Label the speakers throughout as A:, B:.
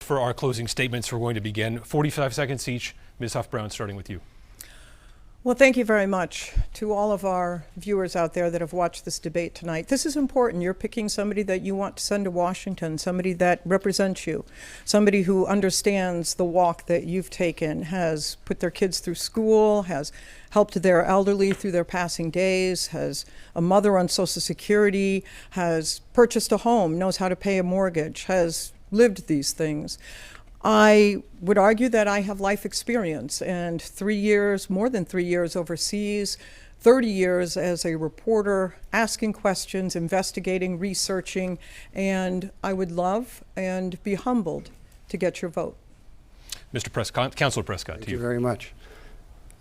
A: for our closing statements. We're going to begin. 45 seconds each. Ms. Huff-Brown, starting with you.
B: Well, thank you very much to all of our viewers out there that have watched this debate tonight. This is important. You're picking somebody that you want to send to Washington, somebody that represents you, somebody who understands the walk that you've taken, has put their kids through school, has helped their elderly through their passing days, has a mother on Social Security, has purchased a home, knows how to pay a mortgage, has lived these things. I would argue that I have life experience, and 3 years, more than 3 years overseas, 30 years as a reporter, asking questions, investigating, researching, and I would love and be humbled to get your vote.
A: Mr. Prescott, Councilor Prescott,
C: Thank you very much.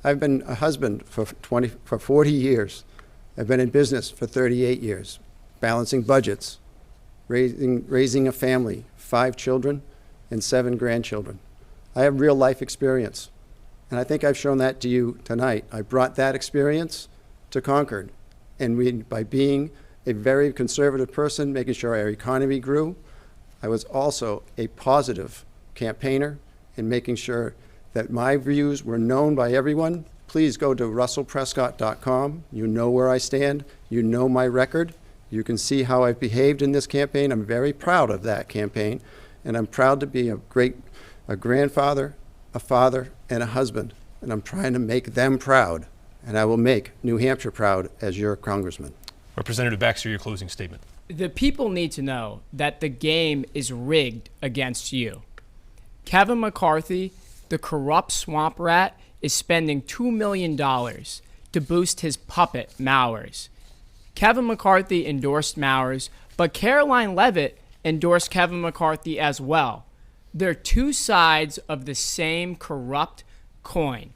C: I've been a husband for 40 years. I've been in business for 38 years, balancing budgets, raising a family, 5 children, and 7 grandchildren. I have real life experience, and I think I've shown that to you tonight. I brought that experience to Concord, and by being a very conservative person, making sure our economy grew, I was also a positive campaigner in making sure that my views were known by everyone. Please go to russellprescott.com. You know where I stand. You know my record. You can see how I've behaved in this campaign. I'm very proud of that campaign. And I'm proud to be a grandfather, a father, and a husband. And I'm trying to make them proud. And I will make New Hampshire proud as your congressman.
A: Representative Baxter, your closing statement.
D: The people need to know that the game is rigged against you. Kevin McCarthy, the corrupt swamp rat, is spending $2 million to boost his puppet, Mowers. Kevin McCarthy endorsed Mowers, but Caroline Leavitt endorsed Kevin McCarthy as well. They're two sides of the same corrupt coin.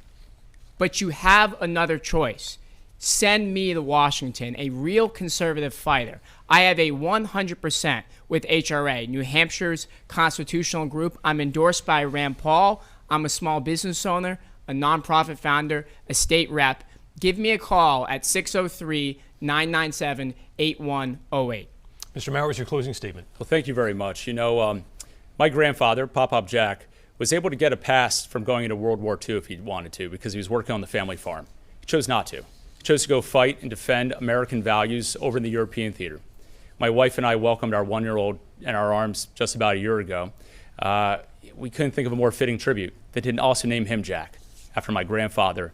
D: But you have another choice. Send me to Washington, a real conservative fighter. I have a 100% with HRA, New Hampshire's constitutional group. I'm endorsed by Rand Paul. I'm a small business owner, a nonprofit founder, a state rep. Give me a call at 603-997-8108.
A: Mr. Mowers, your closing statement.
E: Well, thank you very much. You know, my grandfather, Pop Jack, was able to get a pass from going into World War II if he wanted to because he was working on the family farm. He chose not to. He chose to go fight and defend American values over in the European theater. My wife and I welcomed our 1-year-old in our arms just about a year ago. We couldn't think of a more fitting tribute that didn't also name him Jack, after my grandfather.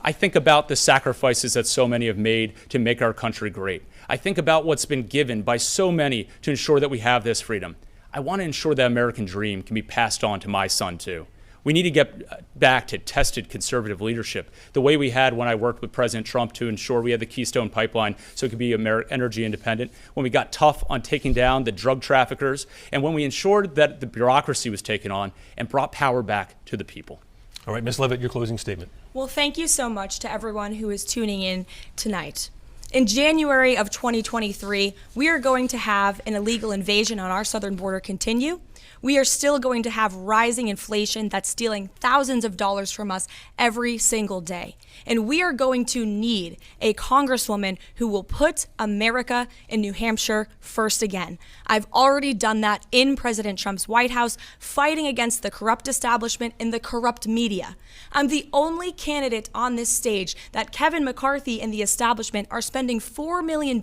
E: I think about the sacrifices that so many have made to make our country great. I think about what's been given by so many to ensure that we have this freedom. I want to ensure that American dream can be passed on to my son too. We need to get back to tested conservative leadership, the way we had when I worked with President Trump to ensure we had the Keystone Pipeline so it could be energy independent, when we got tough on taking down the drug traffickers, and when we ensured that the bureaucracy was taken on and brought power back to the people.
A: All right, Ms. Leavitt, your closing statement.
F: Well, thank you so much to everyone who is tuning in tonight. In January of 2023, we are going to have an illegal invasion on our southern border continue. We are still going to have rising inflation that's stealing thousands of dollars from us every single day. And we are going to need a congresswoman who will put America in New Hampshire first again. I've already done that in President Trump's White House, fighting against the corrupt establishment and the corrupt media. I'm the only candidate on this stage that Kevin McCarthy and the establishment are spending $4 million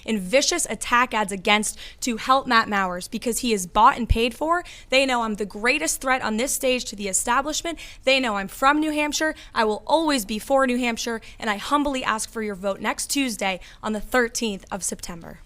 F: in vicious attack ads against to help Matt Mowers because he is bought and paid for. They know I'm the greatest threat on this stage to the establishment. They know I'm from New Hampshire. I will always be for New Hampshire, and I humbly ask for your vote next Tuesday on the 13th of September.